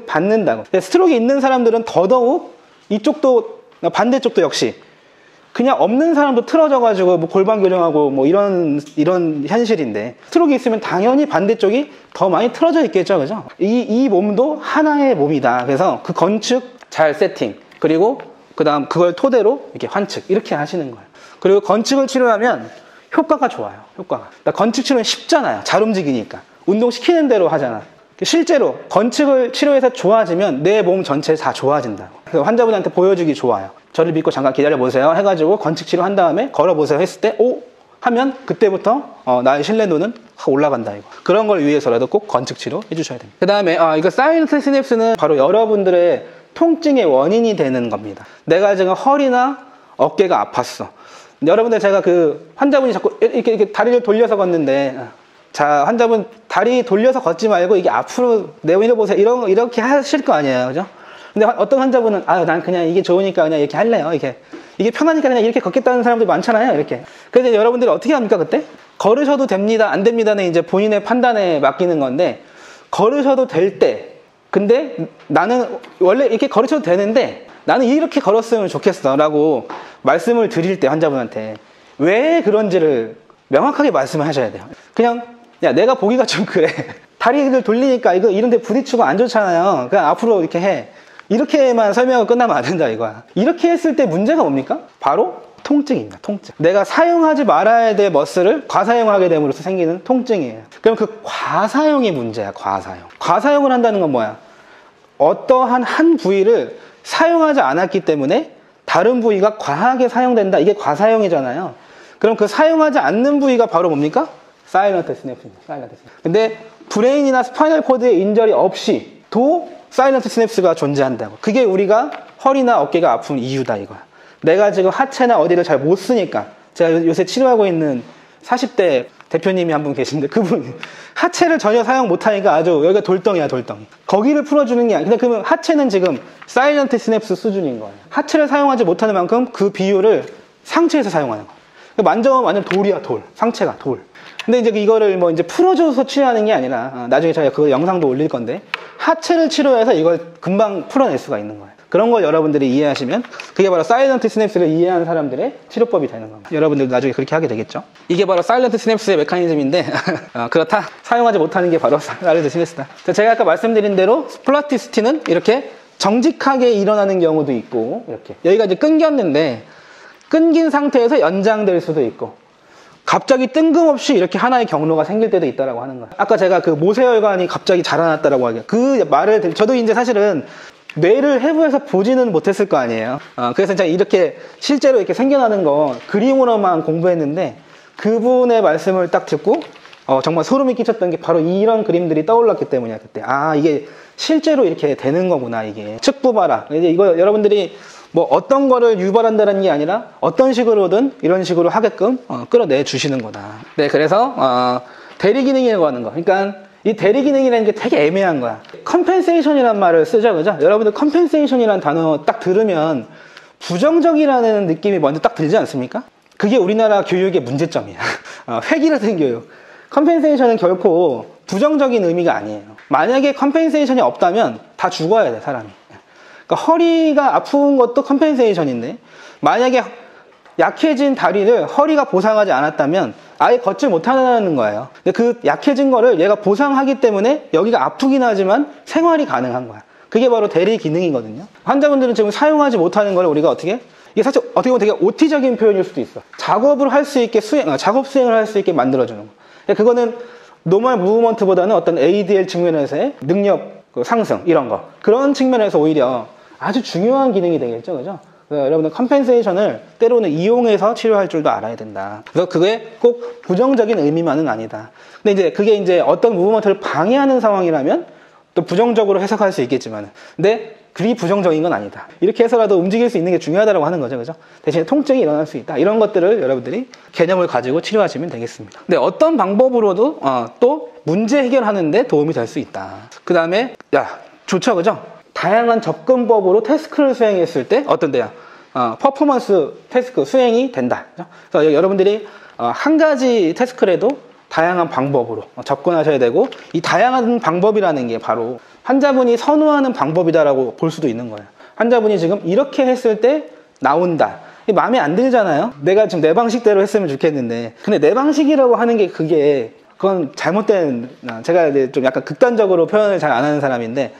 받는다고. 근데 스트로크 있는 사람들은 더더욱 이쪽도 반대쪽도 역시 그냥 없는 사람도 틀어져가지고 뭐 골반 교정하고 뭐 이런 현실인데 스트로크 있으면 당연히 반대쪽이 더 많이 틀어져 있겠죠, 그죠? 이 몸도 하나의 몸이다. 그래서 그 건축 잘 세팅 그리고 그다음 그걸 토대로 이렇게 환측 이렇게 하시는 거예요. 그리고 건축을 치료하면 효과가 좋아요. 효과가. 건축 치료는 쉽잖아요. 잘 움직이니까. 운동 시키는 대로 하잖아. 실제로 건축을 치료해서 좋아지면 내 몸 전체 다 좋아진다고. 그래서 환자분한테 보여주기 좋아요. 저를 믿고 잠깐 기다려보세요 해가지고 건축 치료 한 다음에 걸어보세요 했을 때 하면 그때부터 나의 신뢰도는 확 올라간다 이거. 그런 걸 위해서라도 꼭 건축 치료 해주셔야 됩니다. 그 다음에 이거 사이너스 시냅스는 바로 여러분들의 통증의 원인이 되는 겁니다. 내가 지금 허리나 어깨가 아팠어. 여러분들 제가 그 환자분이 자꾸 이렇게 다리를 돌려서 걷는데 자 환자분 다리 돌려서 걷지 말고 이게 앞으로 내밀어보세요 이렇게 하실 거 아니에요, 그죠? 근데 어떤 환자분은 난 그냥 이게 좋으니까 그냥 이렇게 할래요. 이게 편하니까 그냥 이렇게 걷겠다는 사람들 많잖아요. 이렇게. 그래서 여러분들이 어떻게 합니까 그때? 걸으셔도 됩니다, 안 됩니다는 이제 본인의 판단에 맡기는 건데 걸으셔도 될 때. 근데 나는 원래 이렇게 걸으셔도 되는데 나는 이렇게 걸었으면 좋겠어 라고 말씀을 드릴 때 환자분한테 왜 그런지를 명확하게 말씀을 하셔야 돼요. 그냥 야 내가 보기가 좀 그래. 다리를 돌리니까 이런 데 부딪히고 안 좋잖아요. 그냥 앞으로 이렇게 해. 이렇게만 설명을 끝나면 안 된다 이거야. 이렇게 했을 때 문제가 뭡니까? 바로 통증입니다. 통증. 내가 사용하지 말아야 될 머슬을 과사용하게 됨으로써 생기는 통증이에요. 그럼 그 과사용이 문제야. 과사용을 한다는 건 뭐야? 어떠한 한 부위를 사용하지 않았기 때문에 다른 부위가 과하게 사용된다. 이게 과사용이잖아요. 그럼 그 사용하지 않는 부위가 바로 뭡니까? 사일런트 스냅스입니다. 근데 브레인이나 스파이널 코드에 인절이 없이도 사일런트 스냅스가 존재한다고. 그게 우리가 허리나 어깨가 아픈 이유다 이거야. 내가 지금 하체나 어디를 잘 못 쓰니까. 제가 요새 치료하고 있는 40대 대표님이 한 분 계신데 그분 하체를 전혀 사용 못하니까 아주 여기가 돌덩이야 돌덩이. 거기를 풀어주는 게 아니야. 근데 그러면 하체는 지금 사일런트 스냅스 수준인 거예요. 하체를 사용하지 못하는 만큼 그 비율을 상체에서 사용하는 거예요. 만져보면 완전 돌이야 돌. 상체가 돌. 근데 이제 이거를 뭐 이제 풀어줘서 치료하는 게 아니라 나중에 제가 그 영상도 올릴 건데 하체를 치료해서 이걸 금방 풀어낼 수가 있는 거예요. 그런 걸 여러분들이 이해하시면 그게 바로 사일런트 스냅스를 이해하는 사람들의 치료법이 되는 겁니다. 여러분들도 나중에 그렇게 하게 되겠죠. 이게 바로 사일런트 스냅스의 메커니즘인데 그렇다. 사용하지 못하는 게 바로 사일런트 스냅스다. 제가 아까 말씀드린 대로 플라티시티는 이렇게 정직하게 일어나는 경우도 있고, 이렇게. 여기가 이제 끊겼는데, 끊긴 상태에서 연장될 수도 있고, 갑자기 뜬금없이 이렇게 하나의 경로가 생길 때도 있다라고 하는 거예요. 아까 제가 그 모세혈관이 갑자기 자라났다라고 하기에 그 말을 저도 이제 사실은 뇌를 해부해서 보지는 못했을 거 아니에요. 그래서 제가 이렇게 실제로 이렇게 생겨나는 거 그림으로만 공부했는데 그분의 말씀을 딱 듣고 정말 소름이 끼쳤던 게 바로 이런 그림들이 떠올랐기 때문이야. 그때 이게 실제로 이렇게 되는 거구나. 이게 측부 봐라. 이제 이거 여러분들이 뭐 어떤 거를 유발한다는 게 아니라 어떤 식으로든 이런 식으로 하게끔 끌어내 주시는 거다. 네, 그래서 대리기능이라고 하는 거. 그러니까 이 대리기능이라는 게 되게 애매한 거야. 컴펜세이션이라는 말을 쓰죠, 그죠? 여러분들 컴펜세이션이라는 단어 딱 들으면 부정적이라는 느낌이 먼저 딱 들지 않습니까? 그게 우리나라 교육의 문제점이야. 획일화된 교육. 컴펜세이션은 결코 부정적인 의미가 아니에요. 만약에 컴펜세이션이 없다면 다 죽어야 돼, 사람이. 그러니까 허리가 아픈 것도 컴펜세이션인데 만약에 약해진 다리를 허리가 보상하지 않았다면 아예 걷지 못하는 거예요. 근데 그 약해진 거를 얘가 보상하기 때문에 여기가 아프긴 하지만 생활이 가능한 거야. 그게 바로 대리 기능이거든요. 환자분들은 지금 사용하지 못하는 걸 우리가 어떻게? 이게 사실 어떻게 보면 되게 OT적인 표현일 수도 있어. 작업을 할 수 있게 작업 수행을 할 수 있게 만들어주는 거. 그거는 노멀 무브먼트보다는 어떤 ADL 측면에서의 능력 상승 이런 거 그런 측면에서 오히려 아주 중요한 기능이 되겠죠, 그죠? 그래서 여러분들 컴펜세이션을 때로는 이용해서 치료할 줄도 알아야 된다. 그래서 그게 꼭 부정적인 의미만은 아니다. 근데 이제 그게 이제 어떤 무브먼트를 방해하는 상황이라면 또 부정적으로 해석할 수 있겠지만, 근데 그리 부정적인 건 아니다. 이렇게 해서라도 움직일 수 있는 게 중요하다고 하는 거죠, 그죠? 대신에 통증이 일어날 수 있다. 이런 것들을 여러분들이 개념을 가지고 치료하시면 되겠습니다. 근데 어떤 방법으로도 또 문제 해결하는데 도움이 될 수 있다. 그 다음에 좋죠, 그죠? 다양한 접근법으로 태스크를 수행했을 때 어떤데요? 퍼포먼스 태스크 수행이 된다. 그래서 여러분들이 한 가지 태스크라도 다양한 방법으로 접근하셔야 되고 이 다양한 방법이라는 게 바로 환자분이 선호하는 방법이다라고 볼 수도 있는 거예요. 환자분이 지금 이렇게 했을 때 나온다. 마음에 안 들잖아요. 내가 지금 내 방식대로 했으면 좋겠는데 근데 내 방식이라고 하는 게 그건 잘못된 제가 이제 좀 약간 극단적으로 표현을 잘 안 하는 사람인데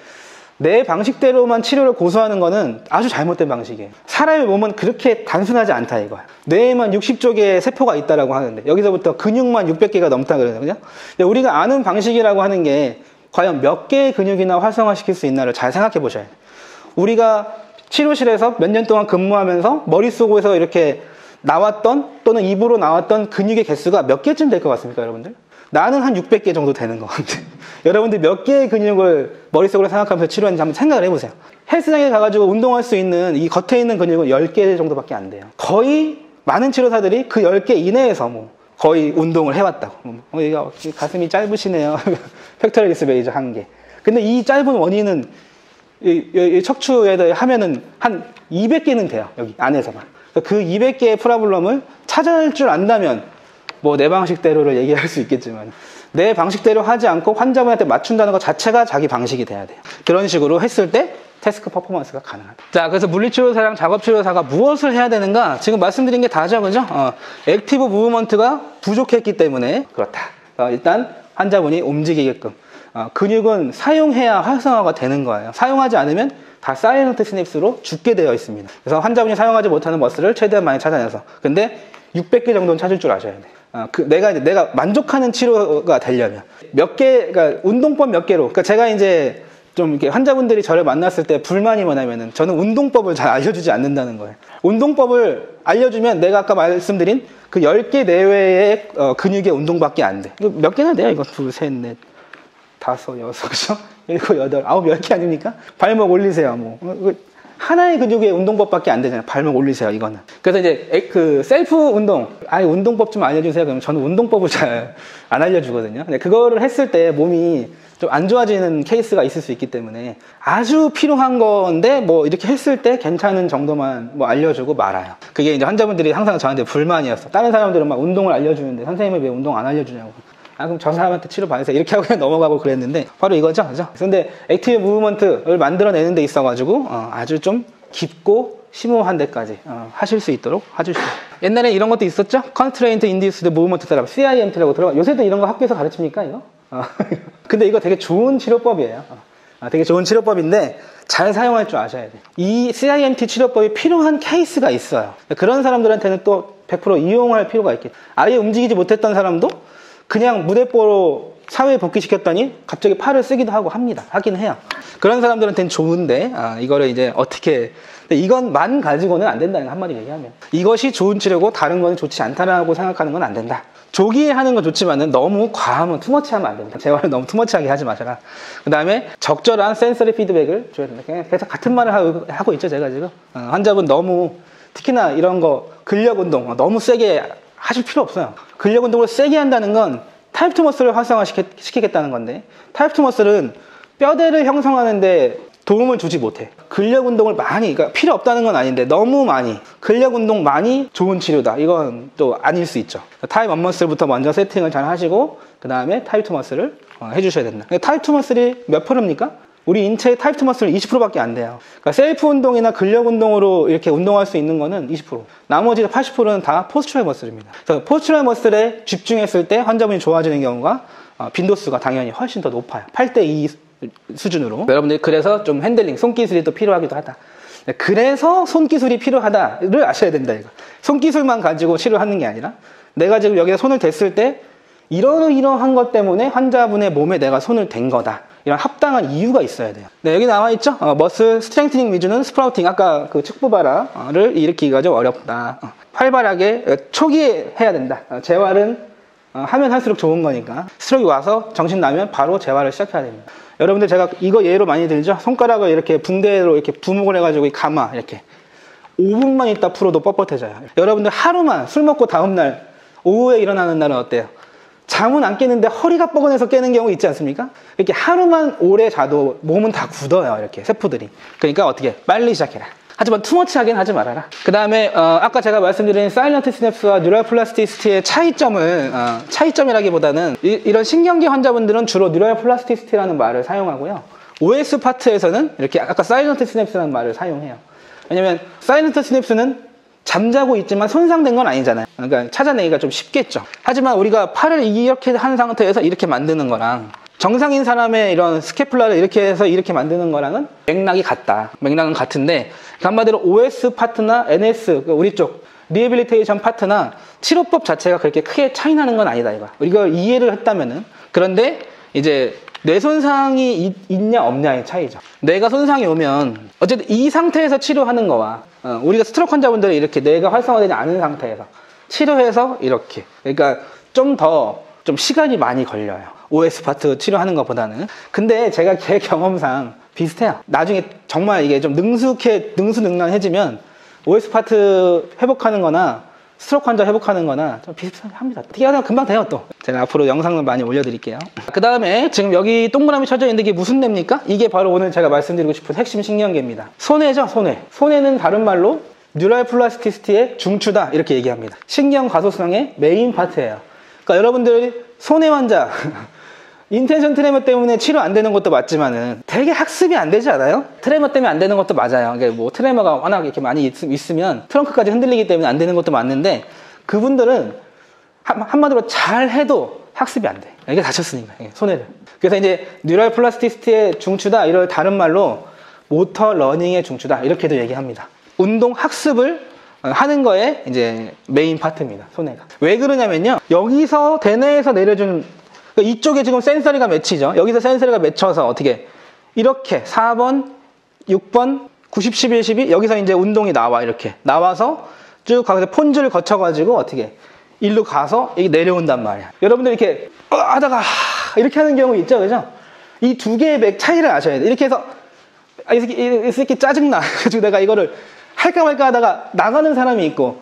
내 방식대로만 치료를 고수하는 거는 아주 잘못된 방식이에요. 사람의 몸은 그렇게 단순하지 않다 이거야. 뇌에만 60조 개의 세포가 있다라고 하는데 여기서부터 근육만 600개가 넘다 그러거든요. 근데 우리가 아는 방식이라고 하는 게 과연 몇 개의 근육이나 활성화시킬 수 있나를 잘 생각해 보셔야 돼요. 우리가 치료실에서 몇 년 동안 근무하면서 머릿속에서 이렇게 나왔던 또는 입으로 나왔던 근육의 개수가 몇 개쯤 될 것 같습니까, 여러분들? 나는 한 600개 정도 되는 것 같아요. 여러분들 몇 개의 근육을 머릿속으로 생각하면서 치료하는지 한번 생각을 해보세요. 헬스장에 가가지고 운동할 수 있는 이 겉에 있는 근육은 10개 정도밖에 안 돼요. 거의 많은 치료사들이 그 10개 이내에서 거의 운동을 해왔다고. 얘가 가슴이 짧으시네요. 팩토리스 베이저 1개. 근데 이 짧은 원인은 이 척추에 하면은 한 200개는 돼요. 여기 안에서만. 그 200개의 프로블럼을 찾아낼 줄 안다면 내 방식대로를 얘기할 수 있겠지만 내 방식대로 하지 않고 환자분한테 맞춘다는 것 자체가 자기 방식이 돼야 돼요. 그런 식으로 했을 때 태스크 퍼포먼스가 가능하다. 자, 그래서 물리치료사랑 작업치료사가 무엇을 해야 되는가? 지금 말씀드린 게 다죠, 그죠? 액티브 무브먼트가 부족했기 때문에 그렇다. 일단 환자분이 움직이게끔 근육은 사용해야 활성화가 되는 거예요. 사용하지 않으면 다 사이런트 시냅스로 죽게 되어 있습니다. 그래서 환자분이 사용하지 못하는 머슬을 최대한 많이 찾아내서 근데 600개 정도는 찾을 줄 아셔야 돼요. 내가 만족하는 치료가 되려면 그러니까 운동법 몇 개로, 그러니까 제가 이제 좀 이렇게 환자분들이 저를 만났을 때 불만이 뭐냐면은 저는 운동법을 잘 알려주지 않는다는 거예요. 운동법을 알려주면 내가 아까 말씀드린 그 10개 내외의 근육의 운동밖에 안 돼. 이거 몇 개나 돼요? 이거 2, 3, 4, 5, 6, 그죠? 7, 8, 9, 10개 아닙니까? 발목 올리세요. 하나의 근육의 운동법밖에 안 되잖아요. 발목 올리세요, 이거는. 그래서 이제 그 셀프 운동, 운동법 좀 알려주세요. 그러면 저는 운동법을 잘 안 알려주거든요. 근데 그거를 했을 때 몸이 좀 안 좋아지는 케이스가 있을 수 있기 때문에 아주 필요한 건데 이렇게 했을 때 괜찮은 정도만 알려주고 말아요. 그게 이제 환자분들이 항상 저한테 불만이었어. 다른 사람들은 막 운동을 알려주는데 선생님이 왜 운동 안 알려주냐고. 그럼 저 사람한테 치료 받으세요. 이렇게 하고 그냥 넘어가고 그랬는데 바로 이거죠, 그죠? 근데 액티브 무브먼트를 만들어내는 데 있어가지고 아주 좀 깊고 심오한 데까지 하실 수 있도록 해주시죠. 옛날에 이런 것도 있었죠? Constraint Induced Movement Therapy, CIMT라고 들어가. 요새도 이런 거 학교에서 가르칩니까, 이거? 근데 이거 되게 좋은 치료법이에요. 되게 좋은 치료법인데 잘 사용할 줄 아셔야 돼요. 이 CIMT 치료법이 필요한 케이스가 있어요. 그런 사람들한테는 또 100% 이용할 필요가 있겠죠. 아예 움직이지 못했던 사람도 그냥 무대뽀로 사회에 복귀시켰더니 갑자기 팔을 쓰기도 하고 하긴 해요. 그런 사람들한테는 좋은데 이거를 이제 어떻게, 이것만 가지고는 안 된다는 거 한마디로 얘기하면, 이것이 좋은 치료고 다른 건 좋지 않다라고 생각하는 건 안 된다. 조기에 하는 건 좋지만은 너무 과하면 투머치하면 안 된다. 재활을 너무 투머치하게 하지 마셔라. 그 다음에 적절한 센서리 피드백을 줘야 된다. 그래서 같은 말을 하고 있죠, 제가 지금. 환자분 너무, 특히나 이런 거 근력 운동 너무 세게 하실 필요 없어요. 근력 운동을 세게 한다는 건 타입 2 머슬을 활성화시키겠다는 건데, 타입 2 머슬은 뼈대를 형성하는데 도움을 주지 못해. 근력 운동을 많이, 그러니까 필요 없다는 건 아닌데 너무 많이, 근력 운동 많이 좋은 치료다, 이건 또 아닐 수 있죠. 타입 1 머슬부터 먼저 세팅을 잘 하시고 그 다음에 타입 2 머슬을 해주셔야 된다. 타입 2 머슬이 몇 %입니까? 우리 인체의 타입 2 머슬은 20%밖에 안 돼요. 그러니까 셀프 운동이나 근력 운동으로 이렇게 운동할 수 있는 거는 20%. 나머지 80%는 다 포스처럴 머슬입니다. 그래서 포스처럴 머슬에 집중했을 때 환자분이 좋아지는 경우가 빈도수가 당연히 훨씬 더 높아요. 8:2 수준으로. 여러분들이 그래서 좀 핸들링, 손기술이 또 필요하기도 하다. 그래서 손기술이 필요하다를 아셔야 된다, 이거. 손기술만 가지고 치료하는 게 아니라 내가 지금 여기에 손을 댔을 때 이러이러한 것 때문에 환자분의 몸에 내가 손을 댄 거다, 이런 합당한 이유가 있어야 돼요. 네, 여기 나와 있죠? 머슬 스트렝트닝 위주는 스프라우팅, 아까 그 측부발화를 일으키기가 좀 어렵다. 활발하게 초기에 해야 된다. 재활은 하면 할수록 좋은 거니까 스트로크가 와서 정신 나면 바로 재활을 시작해야 됩니다. 여러분들 제가 이거 예로 많이 들죠? 손가락을 이렇게 붕대로 이렇게 부목을 해가지고 감아, 이렇게 5분만 있다 풀어도 뻣뻣해져요. 여러분들 하루만 술 먹고 다음날 오후에 일어나는 날은 어때요? 잠은 안 깨는데 허리가 뻐근해서 깨는 경우 있지 않습니까? 이렇게 하루만 오래 자도 몸은 다 굳어요, 이렇게 세포들이. 그러니까 어떻게? 빨리 시작해라. 하지만 투머치하긴 하지 말아라. 그 다음에 아까 제가 말씀드린 사일런트 시냅스와 뉴럴 플라스티시티의 차이점이라기보다는 이런 신경계 환자분들은 주로 뉴럴 플라스티시티라는 말을 사용하고요, OS 파트에서는 이렇게 아까 사일런트 시냅스라는 말을 사용해요. 왜냐면 사일런트 시냅스는 잠자고 있지만 손상된 건 아니잖아요. 그러니까 찾아내기가 좀 쉽겠죠. 하지만 우리가 팔을 이렇게 한 상태에서 이렇게 만드는 거랑 정상인 사람의 이런 스캐플라를 이렇게 해서 이렇게 만드는 거랑은 맥락이 같다. 맥락은 같은데, 한마디로 OS 파트나 NS, 우리 쪽 리해빌리테이션 파트나 치료법 자체가 그렇게 크게 차이 나는 건 아니다, 이거. 이걸 이해를 했다면은. 그런데 이제 뇌 손상이 있냐 없냐의 차이죠. 뇌가 손상이 오면 어쨌든 이 상태에서 치료하는 거와 우리가 스트로크 환자분들이 이렇게 뇌가 활성화되지 않은 상태에서 치료해서 이렇게, 그러니까 좀 시간이 많이 걸려요, OS 파트 치료하는 것보다는. 근데 제가 제 경험상 비슷해요. 나중에 정말 이게 좀 능수능란해지면 OS 파트 회복하는 거나 스트로크 환자 회복하는 거나 좀 비슷합니다. 어떻게 하면 금방 돼요. 또 제가 앞으로 영상을 많이 올려드릴게요. 그 다음에 지금 여기 동그라미 쳐져 있는데 이게 무슨 뇌입니까? 이게 바로 오늘 제가 말씀드리고 싶은 핵심 신경계입니다. 손해죠, 손해. 손해는 다른 말로 뉴럴 플라스티시티의 중추다, 이렇게 얘기합니다. 신경 과소성의 메인 파트예요. 그러니까 여러분들 손해 환자 인텐션 트레머 때문에 치료 안 되는 것도 맞지만은 되게 학습이 안 되지 않아요? 트레머 때문에 안 되는 것도 맞아요. 그러니까 뭐 트레머가 워낙 이렇게 많이 있으면 트렁크까지 흔들리기 때문에 안 되는 것도 맞는데, 그분들은 한마디로 잘 해도 학습이 안 돼. 이게 다쳤으니까, 손해를. 그래서 이제 뉴럴 플라스티시티의 중추다, 이걸 다른 말로 모터 러닝의 중추다, 이렇게도 얘기합니다. 운동 학습을 하는 거에 이제 메인 파트입니다, 손해가. 왜 그러냐면요, 여기서 대뇌에서 내려준, 이쪽에 지금 센서리가 맺히죠. 여기서 센서리가 맺혀서 어떻게 이렇게 4번, 6번, 90, 11, 12 여기서 이제 운동이 나와. 이렇게 나와서 쭉 가서 폰즈를 거쳐가지고 어떻게 일로 가서 이게 내려온단 말이야. 여러분들 이렇게 하다가 이렇게 하는 경우 있죠, 그죠? 이 두 개의 맥 차이를 아셔야 돼. 이렇게 해서 이 새끼 짜증나. 그래서 내가 이거를 할까 말까 하다가 나가는 사람이 있고,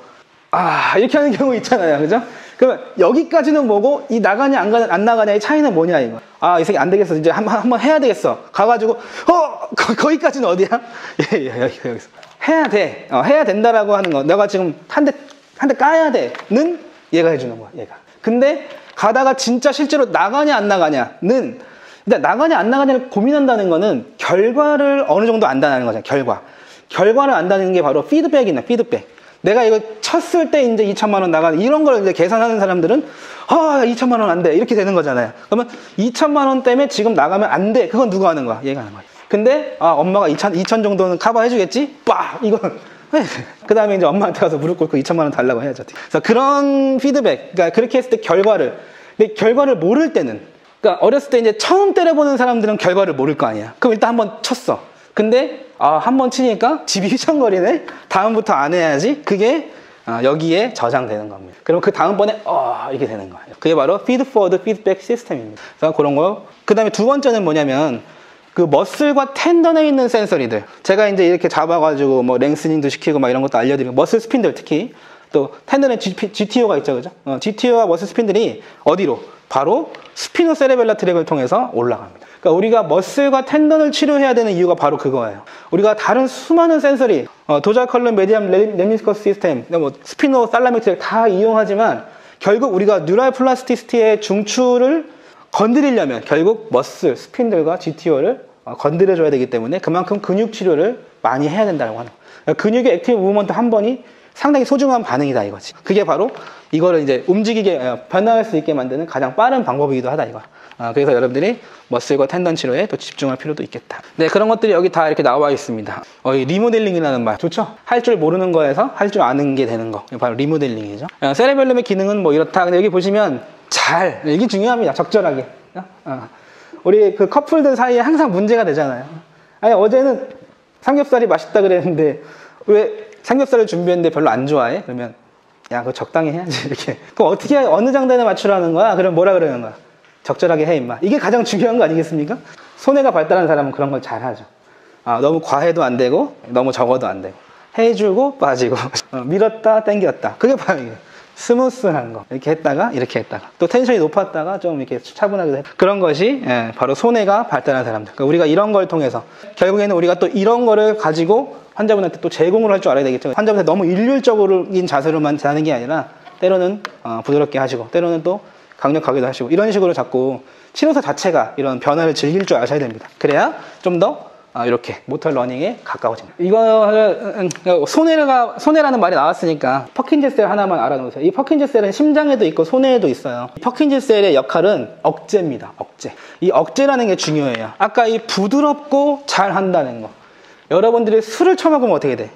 이렇게 하는 경우 있잖아요, 그죠? 그러면 여기까지는 뭐고 이 나가냐 안 나가냐의 차이는 뭐냐, 이거. 이 새끼 안 되겠어, 이제 한번 해야 되겠어. 가가지고 거기까지는 어디야? 여기서 해야 돼. 해야 된다라고 하는 거. 내가 지금 한 대 까야 돼는 얘가 해주는 거야, 얘가. 근데 가다가 진짜 실제로 나가냐 안 나가냐는, 일단 나가냐 안 나가냐를 고민한다는 거는 결과를 어느 정도 안다는 거잖아요. 결과를 안다는 게 바로 피드백이나 피드백. 내가 이거 쳤을 때 이제 2천만 원 나가는 이런 걸 이제 계산하는 사람들은 2천만 원 안 돼. 이렇게 되는 거잖아요. 그러면 2천만 원 때문에 지금 나가면 안 돼. 그건 누가 하는 거야? 얘가 하는 거야. 근데 엄마가 2천 정도는 커버해 주겠지? 이건 그 다음에 이제 엄마한테 가서 무릎 꿇고 2천만 원 달라고 해야죠. 그래서 그런 피드백, 그러니까 그렇게 했을 때 근데 결과를 모를 때는, 그러니까 어렸을 때 이제 처음 때려보는 사람들은 결과를 모를 거 아니야. 그럼 일단 한번 쳤어. 근데 한 번 치니까 집이 휘청거리네. 다음부터 안 해야지. 그게 여기에 저장되는 겁니다. 그럼 그 다음번에 이게 되는 거예요. 그게 바로 피드포워드 피드백 시스템입니다. 그래서 그런 거. 그 다음에 두 번째는 뭐냐면 그 머슬과 텐던에 있는 센서리들. 제가 이제 이렇게 잡아가지고 뭐 랭스닝도 시키고 막 이런 것도 알려드리고, 머슬 스핀들 특히 또 텐던에 GTO가 있죠, 그죠? GTO와 머슬 스핀들이 어디로? 바로 스피노 세레벨라 트랙을 통해서 올라갑니다. 그러니까 우리가 머슬과 텐던을 치료해야 되는 이유가 바로 그거예요. 우리가 다른 수많은 센서리, 도잘 컬럼 메디엄 레미스커스 시스템, 뭐 스피노 살라믹 트랙 다 이용하지만 결국 우리가 뉴럴 플라스티시티의 중추를 건드리려면 결국 머슬, 스핀들과 GTO를 건드려줘야 되기 때문에 그만큼 근육 치료를 많이 해야 된다고 하는 거예요. 근육의 액티브 무브먼트 한 번이 상당히 소중한 반응이다 이거지. 그게 바로 이거를 이제 움직이게 변화할 수 있게 만드는 가장 빠른 방법이기도 하다 이거. 그래서 여러분들이 머슬과 텐던 치료에 또 집중할 필요도 있겠다. 네, 그런 것들이 여기 다 이렇게 나와 있습니다. 이 리모델링이라는 말 좋죠? 할 줄 모르는 거에서 할 줄 아는 게 되는 거. 바로 리모델링이죠. 세레벨럼의 기능은 뭐 이렇다. 근데 여기 보시면 이게 중요합니다. 적절하게. 우리 그 커플들 사이에 항상 문제가 되잖아요. 아니, 어제는 삼겹살이 맛있다 그랬는데 왜 삼겹살을 준비했는데 별로 안 좋아해? 그러면 야, 그거 적당히 해야지 이렇게. 그럼 어떻게 어느 장단에 맞추라는 거야? 그럼 뭐라 그러는 거야? 적절하게 해 임마. 이게 가장 중요한 거 아니겠습니까? 손해가 발달한 사람은 그런 걸 잘하죠. 너무 과해도 안 되고 너무 적어도 안 되고 해주고 빠지고 밀었다 당겼다. 그게 바로 이게 스무스한 거. 이렇게 했다가 이렇게 했다가 또 텐션이 높았다가 좀 이렇게 차분하게 그런 것이 바로 손해가 발달한 사람들. 그러니까 우리가 이런 걸 통해서 결국에는 우리가 또 이런 거를 가지고 환자분한테 또 제공을 할 줄 알아야 되겠죠. 환자분한테 너무 일률적인 자세로만 하는 게 아니라 때로는 부드럽게 하시고 때로는 또 강력하게도 하시고 이런 식으로 자꾸 치료사 자체가 이런 변화를 즐길 줄 아셔야 됩니다. 그래야 좀 더 이렇게 모터 러닝에 가까워집니다. 이거 손해라는 말이 나왔으니까 퍼킨즈 셀 하나만 알아놓으세요. 이 퍼킨즈 셀은 심장에도 있고 손해에도 있어요. 퍼킨즈 셀의 역할은 억제입니다. 억제. 이 억제라는 게 중요해요. 아까 이 부드럽고 잘 한다는 거. 여러분들이 술을 처먹으면 어떻게 돼?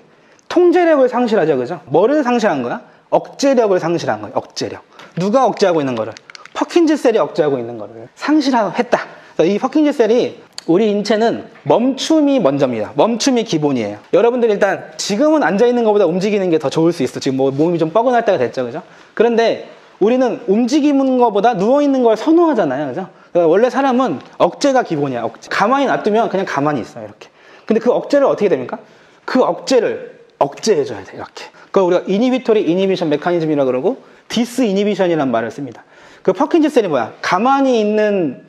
통제력을 상실하죠, 그죠? 뭐를 상실한 거야? 억제력을 상실한 거예요. 억제력. 누가 억제하고 있는 거를? 퍼킨즈 셀이 억제하고 있는 거를 상실했다. 이 퍼킨즈 셀이 우리 인체는 멈춤이 먼저입니다. 멈춤이 기본이에요. 여러분들 일단 지금은 앉아있는 것보다 움직이는 게 더 좋을 수 있어. 지금 뭐 몸이 좀 뻐근할 때가 됐죠, 그죠? 그런데 우리는 움직이는 것보다 누워있는 걸 선호하잖아요, 그죠? 원래 사람은 억제가 기본이야. 억제. 가만히 놔두면 그냥 가만히 있어요, 이렇게. 근데 그 억제를 어떻게 됩니까? 그 억제를 억제해줘야 돼, 이렇게. 그걸 우리가 이니비토리 이니비션 메커니즘이라고 그러고 디스 이니비션이라는 말을 씁니다. 그 퍼킨즈 셀이 뭐야? 가만히 있는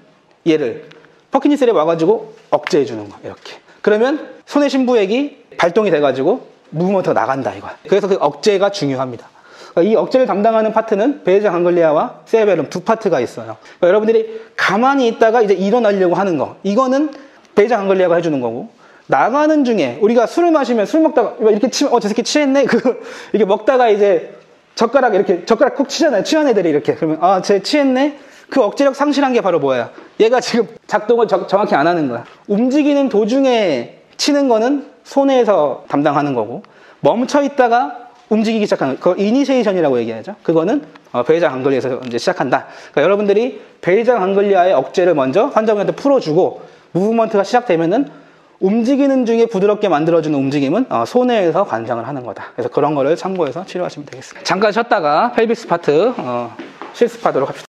얘를 퍼킨즈 셀에 와가지고 억제해주는 거야, 이렇게. 그러면 손의 심부액이 발동이 돼가지고 무브먼트가 나간다, 이거야. 그래서 그 억제가 중요합니다. 그러니까 이 억제를 담당하는 파트는 베이저 강글리아와 세레벨럼 두 파트가 있어요. 그러니까 여러분들이 가만히 있다가 이제 일어나려고 하는 거, 이거는 베이저 강글리아가 해주는 거고, 나가는 중에 우리가 술을 마시면 술 먹다가 이렇게 치면 저 새끼 취했네? 이렇게 먹다가 이제 젓가락 콕 치잖아요. 취한 애들이 이렇게. 그러면 쟤 취했네? 그 억제력 상실한 게 바로 뭐야? 얘가 지금 작동을 정확히 안 하는 거야. 움직이는 도중에 치는 거는 손에서 담당하는 거고, 멈춰 있다가 움직이기 시작하는 거, 그거 이니시에이션이라고 얘기하죠. 그거는 베이저 강글리아에서 이제 시작한다. 그러니까 여러분들이 베이저 강글리아의 억제를 먼저 환자분한테 풀어주고 무브먼트가 시작되면은 움직이는 중에 부드럽게 만들어주는 움직임은 손해에서 관장을 하는 거다. 그래서 그런 거를 참고해서 치료하시면 되겠습니다. 잠깐 쉬었다가 펠비스 파트 실습하도록 합시다.